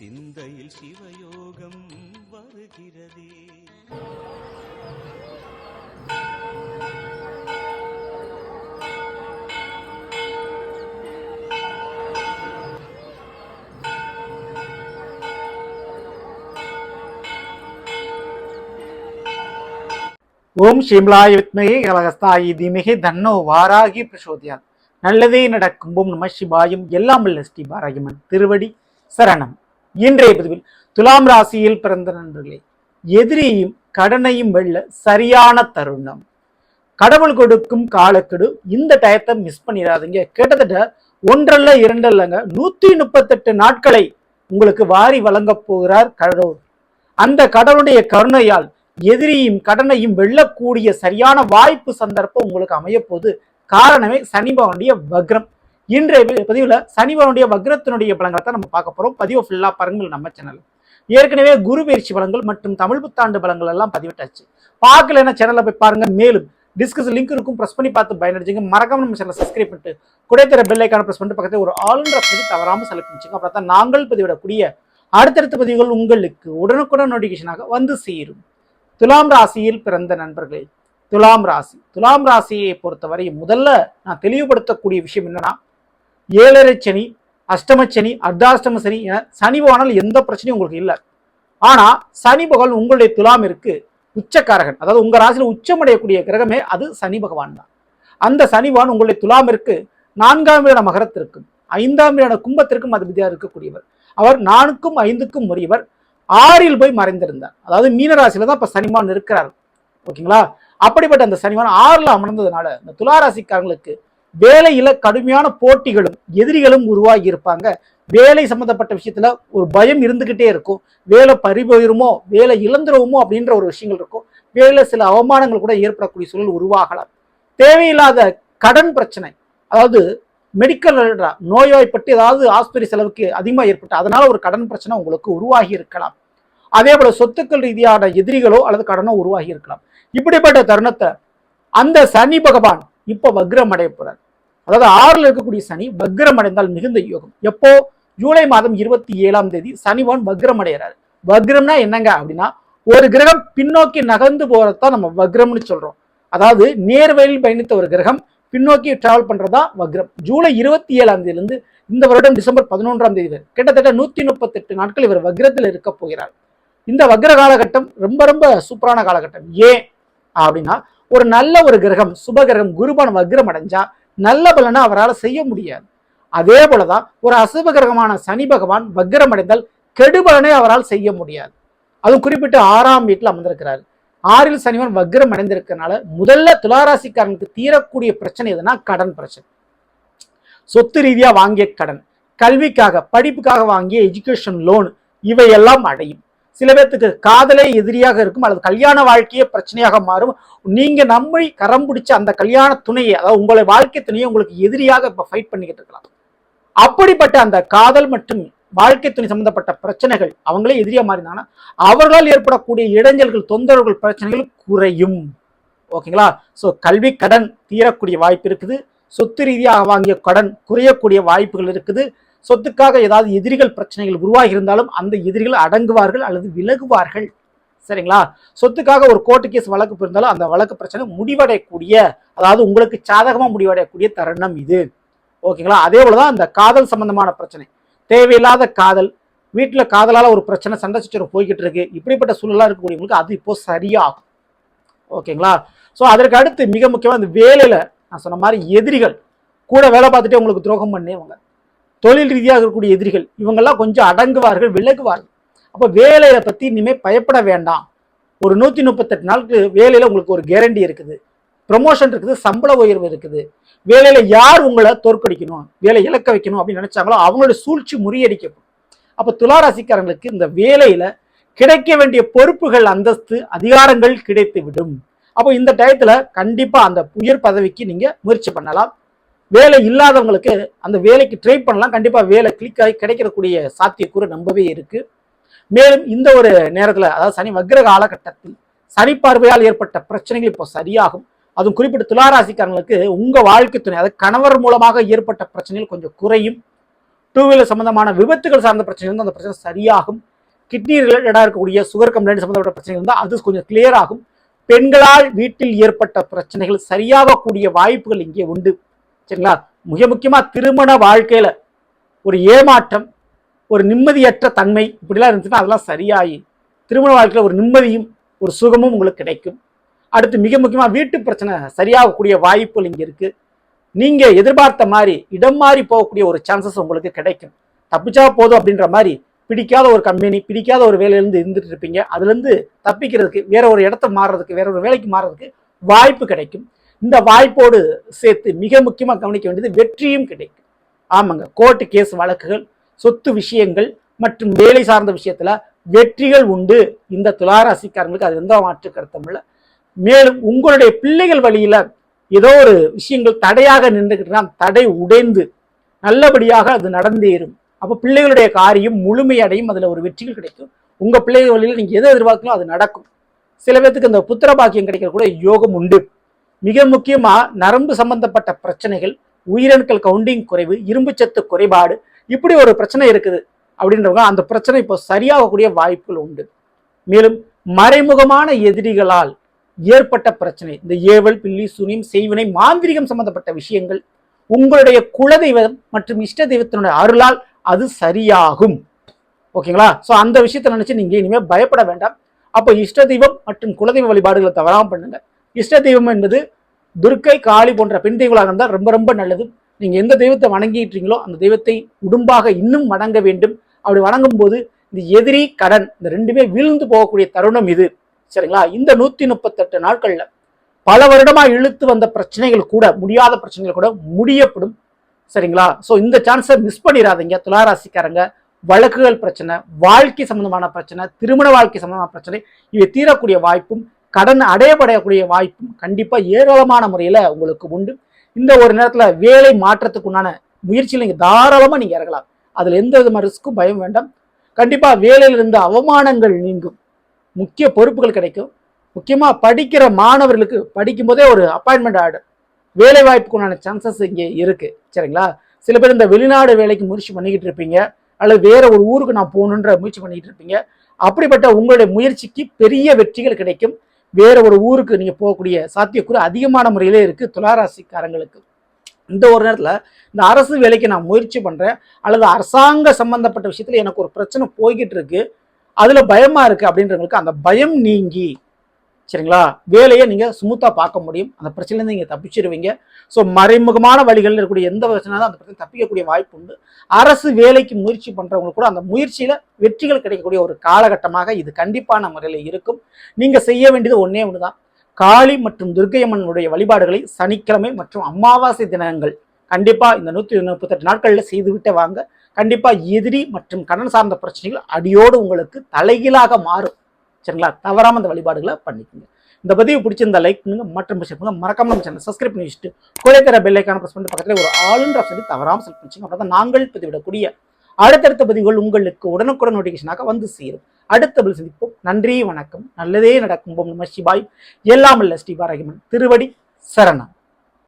சிந்தையில் சிவயோகம் வருகிறதே. ஓம் ஷிம்லாய வித்மகே கலகஸ்தாயி தீமகே தன்னோ வாராகி பிரசோதியாத். நல்லதே நடக்கும். ஓம் நம சிவாயும். எல்லாம் வல்ல ஸ்ரீ வாராகிமன் திருவடி சரணம். இன்றைய பதிவில் துலாம் ராசியில் பிறந்த நண்பர்களே, எதிரியும் கடனையும் வெல்ல சரியான தருணம். கடவுள் கொடுக்கும் காலக்கெடு. இந்த டயத்தை மிஸ் பண்ணிடாதீங்க. கிட்டத்தட்ட 1 அல்ல 2 அல்லங்க 138 நாட்களை உங்களுக்கு வாரி வழங்க போகிறார் கடவுள். அந்த கடவுளுடைய கருணையால் எதிரியும் கடனையும் வெல்லக்கூடிய சரியான வாய்ப்பு சந்தர்ப்பம் உங்களுக்கு அமைய போது. காரணமே சனி பகவானுடைய வக்ரம். இன்றைய பதிவுல சனி பகவானுடைய வக்ரத்தினுடைய பலங்களை தான் நம்ம பார்க்க போறோம். பதிவு ஃபுல்லா பாருங்கள் நம்ம சேனல். ஏற்கனவே குரு பயிற்சி பலங்கள் மற்றும் தமிழ் புத்தாண்டு பலங்கள் எல்லாம் பதிவிட்டாச்சு. பார்க்கலன்னா சேனல்ல போய் பாருங்க. மேலும் டிஸ்கஸ் லிங்க் இருக்கும், பிரஸ் பண்ணி பார்த்து பயனடைஞ்சுங்க. மறக்காம நம்ம சேனலை சப்ஸ்கிரைப் பண்ணிட்டு குடைத்தர பெல் ஐக்கான பிரஸ் பண்ணிட்டு பக்கத்தில் ஒரு ஆளுநர் பதிவு தவறாம செலக்ட் பண்ணிச்சுங்க. அப்புறம் தான் நாங்கள் பதிவிடக்கூடிய அடுத்தடுத்த பதிவுகள் உங்களுக்கு உடனுக்குடன் நோட்டிபிகேஷனாக வந்து சேரும். துலாம் ராசியில் பிறந்த நண்பர்களே, துலாம் ராசியை பொறுத்தவரை முதல்ல நான் தெளிவுபடுத்தக்கூடிய விஷயம் என்னன்னா, 7.5 சனி, அஷ்டமச்சனி, அர்த்தாஷ்டம சனி என சனி பகவானால் எந்த பிரச்சனையும் உங்களுக்கு இல்லை. ஆனா சனி பகவான் உங்களுடைய துலாமிற்கு உச்சக்காரகன். அதாவது உங்க ராசியில உச்சமடையக்கூடிய கிரகமே அது சனி பகவான் தான். அந்த சனி பகவான் உங்களுடைய துலாமிற்கு 4ஆம் வீடான மகரத்திற்கும் 5ஆம் வீடான கும்பத்திற்கும் அதிபதியா இருக்கக்கூடியவர். அவர் 4க்கும் 5க்கும் உரியவர். 6ல் போய் மறைந்திருந்தார். அதாவது மீனராசியில தான் இப்ப சனிமான் இருக்கிறார். ஓகேங்களா? அப்படிப்பட்ட அந்த சனிமான் 6ல் அமர்ந்ததுனால இந்த துளாராசிக்காரங்களுக்கு வேலையில கடுமையான போட்டிகளும் எதிரிகளும் உருவாகி இருப்பாங்க. வேலை சம்பந்தப்பட்ட விஷயத்துல ஒரு பயம் இருந்துகிட்டே இருக்கும். வேலை பறிபோயிருமோ, வேலை இழந்துருவோமோ அப்படின்ற ஒரு விஷயங்கள் இருக்கும். வேலை சில அவமானங்கள் கூட ஏற்படக்கூடிய சூழல் உருவாகலாம். தேவையில்லாத கடன் பிரச்சனை, அதாவது மெடிக்கல் நோய்வாய்ப்பட்டு ஏதாவது ஆஸ்பத்திரி செலவுக்கு அதிகமாக ஏற்பட்டு அதனால ஒரு கடன் பிரச்சனை உங்களுக்கு உருவாகி இருக்கலாம். அதே போல சொத்துக்கள் ரீதியான எதிரிகளோ அல்லது கடனோ உருவாகி இருக்கலாம். இப்படிப்பட்ட தருணத்தை அந்த சனி பகவான் இப்ப வக்ரம் அடைய போறார். அதாவது 6ல் இருக்கக்கூடிய சனி வக்ரம் அடைந்தால் மிகுந்த யோகம். எப்போ? ஜூலை மாதம் 27ஆம் தேதி சனி பகவான் வக்ரம் அடைகிறார். வக்ரம்னா என்னங்க அப்படின்னா, ஒரு கிரகம் பின்னோக்கி நகர்ந்து போறதான் நம்ம வக்ரம்னு சொல்றோம். அதாவது நேர்வழியில் பயணித்த ஒரு கிரகம் பின்னோக்கி டிராவல் பண்றதா வக்ரம். ஜூலை 27ஆம் தேதியிலிருந்து இந்த வருடம் டிசம்பர் 11ஆம் தேதி வரை கிட்டத்தட்ட 138 நாட்கள் இவர் வக்ரத்தில் இருக்க போகிறார். இந்த வக்ர காலகட்டம் ரொம்ப ரொம்ப சூப்பரான காலகட்டம். ஏன் அப்படின்னா, ஒரு நல்ல ஒரு கிரகம் சுப கிரகம் குருபான் வக்ரம் அடைஞ்சா நல்ல பலனை அவரால் செய்ய முடியாது. அதே போலதான் ஒரு அசுப கிரகமான சனி பகவான் வக்ரம் அடைந்தால் கெடுபலனை அவரால் செய்ய முடியாது. அதுவும் குறிப்பிட்டு 6ஆம் வீட்டில் அமர்ந்திருக்கிறார். 6ல் சனிவன் வக்ரம் அடைந்திருக்கிறதுனால முதல்ல துளாராசிக்காரனுக்கு தீரக்கூடிய பிரச்சனை எதுனா கடன் பிரச்சனை. சொத்து ரீதியா வாங்கிய கடன், கல்விக்காக படிப்புக்காக வாங்கிய எஜுகேஷன் லோன், இவையெல்லாம் அடையும். சில பேர்த்துக்கு காதலே எதிரியாக இருக்கும், அல்லது கல்யாண வாழ்க்கையே பிரச்சனையாக மாறும். நீங்க நம்பி கரம் பிடிச்ச அந்த கல்யாண துணையை, அதாவது உங்களை வாழ்க்கை துணையை உங்களுக்கு எதிரியாக இப்ப ஃபைட் பண்ணிக்கிட்டு இருக்கலாம். அப்படிப்பட்ட அந்த காதல் மற்றும் வாழ்க்கை துணை சம்பந்தப்பட்ட பிரச்சனைகள் அவங்களே எதிரியா மாறினாங்கன்னா அவர்களால் ஏற்படக்கூடிய இடைஞ்சல்கள், தொந்தரவுகள், பிரச்சனைகள் குறையும். ஓகேங்களா? ஸோ கல்வி கடன் தீரக்கூடிய வாய்ப்பு இருக்குது. சொத்து ரீதியாக வாங்கிய கடன் குறையக்கூடிய வாய்ப்புகள் இருக்குது. சொத்துக்காக ஏதாவது எதிரிகள் பிரச்சனைகள் உருவாகி இருந்தாலும் அந்த எதிரிகள் அடங்குவார்கள் அல்லது விலகுவார்கள். சரிங்களா? சொத்துக்காக ஒரு கோர்ட்டு கேஸ் வழக்கு போயிருந்தாலும் அந்த வழக்கு பிரச்சனை முடிவடையக்கூடிய, அதாவது உங்களுக்கு சாதகமா முடிவடையக்கூடிய தருணம் இது. ஓகேங்களா? அதே போலதான் அந்த காதல் சம்பந்தமான பிரச்சனை, தேவையில்லாத காதல், வீட்டுல காதலால ஒரு பிரச்சனை, சண்டை சச்சரவு போய்கிட்டு இருக்கு. இப்படிப்பட்ட சூழலா இருக்கக்கூடியவங்களுக்கு அது இப்போ சரியாகும். ஓகேங்களா? ஸோ அதற்கு அடுத்து மிக முக்கியமா இந்த வேலையில நான் சொன்ன மாதிரி எதிரிகள் கூட வேலை பார்த்துட்டே உங்களுக்கு துரோகம் பண்ணுவாங்க. தொழில் ரீதியாக இருக்கக்கூடிய எதிரிகள் இவங்கெல்லாம் கொஞ்சம் அடங்குவார்கள், விலகுவார்கள். அப்போ வேலையை பத்தி இனிமே பயப்பட வேண்டாம். ஒரு 138 நாளுக்கு வேலையில உங்களுக்கு ஒரு கேரண்டி இருக்குது, ப்ரமோஷன் இருக்குது, சம்பள உயர்வு இருக்குது. வேலையில யார் உங்களை தோற்கடிக்கணும், வேலை இழக்க வைக்கணும் அப்படின்னு நினைச்சாங்களோ அவங்களோட சூழ்ச்சி முறியடிக்கப்படும். அப்ப துளாராசிக்காரங்களுக்கு இந்த வேலையில கிடைக்க வேண்டிய பொறுப்புகள், அந்தஸ்து, அதிகாரங்கள் கிடைத்து விடும். அப்போ இந்த டயத்துல கண்டிப்பா அந்த உயர் பதவிக்கு நீங்க முயற்சி பண்ணலாம். வேலை இல்லாதவங்களுக்கு அந்த வேலைக்கு ட்ரை பண்ணலாம். கண்டிப்பா வேலை கிளிக் ஆகி கிடைக்கக்கூடிய சாத்தியக்கூறு நம்பவே இருக்கு. மேலும் இந்த ஒரு நேரத்துல, அதாவது சனி வக்ர காலகட்டத்தில் சனி பார்வையால் ஏற்பட்ட பிரச்சனைகள் இப்போ சரியாகும். அதுவும் குறிப்பிட்ட துளாராசிக்காரங்களுக்கு உங்க வாழ்க்கை துணை, அதாவது கணவர் மூலமாக ஏற்பட்ட பிரச்சனைகள் கொஞ்சம் குறையும். டூ வீலர் சம்பந்தமான விபத்துகள் சார்ந்த பிரச்சனை இருந்தால் அந்த பிரச்சனை சரியாகும். கிட்னி ரிலேட்டடாக இருக்கக்கூடிய சுகர் கம்ப்ளைண்ட் சம்பந்தப்பட்ட பிரச்சனை இருந்தால் அது கொஞ்சம் கிளியர் ஆகும். பெண்களால் வீட்டில் ஏற்பட்ட பிரச்சனைகள் சரியாகக்கூடிய வாய்ப்புகள் இங்கே உண்டு. சரிங்களா? மிக முக்கியமா திருமண வாழ்க்கையில ஒரு ஏமாற்றம், ஒரு நிம்மதியற்ற தன்மை இப்படிலாம் இருந்துச்சுன்னா அதெல்லாம் சரியாகி திருமண வாழ்க்கையில ஒரு நிம்மதியும் ஒரு சுகமும் உங்களுக்கு கிடைக்கும். அடுத்து மிக முக்கியமா வீட்டு பிரச்சனை சரியாகக்கூடிய வாய்ப்புகள் இங்க இருக்கு. நீங்க எதிர்பார்த்த மாதிரி இடம் மாறி போகக்கூடிய ஒரு சான்சஸ் உங்களுக்கு கிடைக்கும். தப்பிச்சா போதும் அப்படின்ற மாதிரி பிடிக்காத ஒரு கம்பெனி, பிடிக்காத ஒரு வேலையிலிருந்து இருந்துட்டு இருப்பீங்க. அதுல இருந்து தப்பிக்கிறதுக்கு வேற ஒரு இடத்த மாறுறதுக்கு, வேற ஒரு வேலைக்கு மாறுறதுக்கு வாய்ப்பு கிடைக்கும். இந்த வாய்ப்போடு சேர்த்து மிக முக்கியமா கவனிக்க வேண்டியது வெற்றியும் கிடைக்கும். ஆமாங்க, கோர்ட்டு கேஸ் வழக்குகள், சொத்து விஷயங்கள் மற்றும் வேலை சார்ந்த விஷயத்துல வெற்றிகள் உண்டு. இந்த துளாராசிக்காரங்களுக்கு அது எந்த மாற்று கருத்தும் இல்லை. மேலும் உங்களுடைய பிள்ளைகள் வழியில ஏதோ ஒரு விஷயங்கள் தடையாக நின்றுகிட்டு தடை உடைந்து நல்லபடியாக அது நடந்தேறும். அப்போ பிள்ளைகளுடைய காரியம் முழுமையடையும். அதுல ஒரு வெற்றிகள் கிடைக்கும். உங்க பிள்ளைகள் வழியில் நீங்க எதை எதிர்பார்க்கலாம் அது நடக்கும். சில பேருக்கு இந்த புத்திர பாக்கியம் கிடைக்கிற கூட யோகம் உண்டு. மிக முக்கியமா நரம்பு சம்பந்தப்பட்ட பிரச்சனைகள், உயிரணுக்கள் கவுண்டிங் குறைவு, இரும்பு சத்து குறைபாடு, இப்படி ஒரு பிரச்சனை இருக்குது அப்படின்றவங்க அந்த பிரச்சனை இப்போ சரியாகக்கூடிய வாய்ப்புகள் உண்டு. மேலும் மறைமுகமான எதிரிகளால் ஏற்பட்ட பிரச்சனை, இந்த ஏவல், பில்லி, சூனியம், செய்வினை, மாந்திரிகம் சம்பந்தப்பட்ட விஷயங்கள் உங்களுடைய குலதெய்வம் மற்றும் இஷ்ட தெய்வத்தினுடைய அருளால் அது சரியாகும். ஓகேங்களா? ஸோ அந்த விஷயத்தை நினைச்சு நீங்க இனிமேல் பயப்பட வேண்டாம். அப்போ இஷ்ட தெய்வம் மற்றும் குலதெய்வ வழிபாடுகளை தவறாம பண்ணுங்க. இஷ்ட தெய்வம் என்பது துர்க்கை, காளி போன்ற பெண் தெய்வங்களாக இருந்தால் ரொம்ப ரொம்ப நல்லது. நீங்க எந்த தெய்வத்தை வணங்கிட்டீங்களோ அந்த தெய்வத்தை உடும்பாக இன்னும் வணங்க வேண்டும். அப்படி வணங்கும் போது இந்த எதிரி, கடன், இந்த ரெண்டுமே வீழ்ந்து போகக்கூடிய தருணம் இது. சரிங்களா? இந்த 138 நாட்கள்ல பல வருடமா இழுத்து வந்த பிரச்சனைகள் கூட, முடியாத பிரச்சனைகள் கூட முடியப்படும். சரிங்களா? ஸோ இந்த சான்ஸை மிஸ் பண்ணிடாதீங்க துளாராசிக்காரங்க. வழக்குகள் பிரச்சனை, வாழ்க்கை சம்பந்தமான பிரச்சனை, திருமண வாழ்க்கை சம்பந்தமான பிரச்சனை இவை தீரக்கூடிய வாய்ப்பும், கடன் அடையப்படையக்கூடிய வாய்ப்பும் கண்டிப்பா ஏராளமான முறையில உங்களுக்கு உண்டு. இந்த ஒரு நேரத்துல வேலை மாற்றத்துக்குண்டான முயற்சியில் நீங்க தாராளமா நீங்க இறங்கலாம். அதுல எந்த விதமான ரிஸ்க்கும் பயம் வேண்டாம். கண்டிப்பா வேலையில இருந்த அவமானங்கள் நீங்கும், முக்கிய பொறுப்புகள் கிடைக்கும். முக்கியமா படிக்கிற மாணவர்களுக்கு படிக்கும் போதே ஒரு அப்பாயின்மெண்ட் ஆர்டர், வேலை வாய்ப்புக்குண்டான சான்சஸ் இங்கே இருக்கு. சரிங்களா? சில பேர் இந்த வெளிநாடு வேலைக்கு முயற்சி பண்ணிக்கிட்டு இருப்பீங்க, அல்லது வேற ஒரு ஊருக்கு நான் போகணுன்ற முயற்சி பண்ணிக்கிட்டு இருப்பீங்க. அப்படிப்பட்ட உங்களுடைய முயற்சிக்கு பெரிய வெற்றிகள் கிடைக்கும். வேற ஒரு ஊருக்கு நீங்க போகக்கூடிய சாத்தியக்கூறு அதிகமான முறையிலே இருக்கு துளாராசிக்காரங்களுக்கு. இந்த ஒரு நேரத்துல இந்த அரசு வேலைக்கு நான் முயற்சி பண்றேன், அல்லது அரசாங்க சம்பந்தப்பட்ட விஷயத்துல எனக்கு ஒரு பிரச்சனை போய்கிட்டு இருக்கு, அதுல பயமா இருக்கு அப்படின்றவங்களுக்கு அந்த பயம் நீங்கி, சரிங்களா, வேலையை நீங்க ஸ்மூத்தா பார்க்க முடியும். அந்த பிரச்சனையிலேருந்து நீங்க தப்பிச்சிருவீங்க. ஸோ மறைமுகமான வழிகளில் இருக்கக்கூடிய எந்த பிரச்சனை தான் அந்த பிரச்சனை தப்பிக்கக்கூடிய வாய்ப்பு உண்டு. அரசு வேலைக்கு முயற்சி பண்றவங்களுக்கு கூட அந்த முயற்சியில வெற்றிகள் கிடைக்கக்கூடிய ஒரு காலகட்டமாக இது கண்டிப்பான முறையில் இருக்கும். நீங்க செய்ய வேண்டியது ஒன்னே ஒண்ணுதான், காளி மற்றும் துர்க்கையம்மனுடைய வழிபாடுகளை சனிக்கிழமை மற்றும் அமாவாசை தினங்கள் கண்டிப்பா இந்த 138 நாட்கள்ல செய்துவிட்டு வாங்க. கண்டிப்பா எதிரி மற்றும் கடன் சார்ந்த பிரச்சனைகள் அடியோடு உங்களுக்கு தலைகீழாக மாறும். சரிங்களா? தவறாம அந்த வழிபாடுகளை பண்ணிக்கோங்க. இந்த பதிவு பிடிச்சிருந்தா லைக் பண்ணுங்க, மற்றும் மறக்காம நம்ம சேனல் சப்ஸ்கிரைப் பண்ணி வச்சுட்டு கூட தர பெல் ஐக்கான பிரஸ் பண்ணி பக்கத்துல ஒரு ஆளுன்ற ஆப்ஷன் தவறாம செலக்ட் பண்ணிச்சுங்க. அப்பதான் நாங்கள் பதிவிடக்கூடிய அடுத்தடுத்த பதிவுகள் உங்களுக்கு உடனுக்குடன் நோட்டிபிகேஷனாக வந்து சேரும். அடுத்த பதில் சந்திப்போம். நன்றி, வணக்கம். நல்லதே நடக்கும். நம சிவாய். எல்லாம் அல்ல ஸ்ரீ பாரகிமன் திருவடி சரணம்.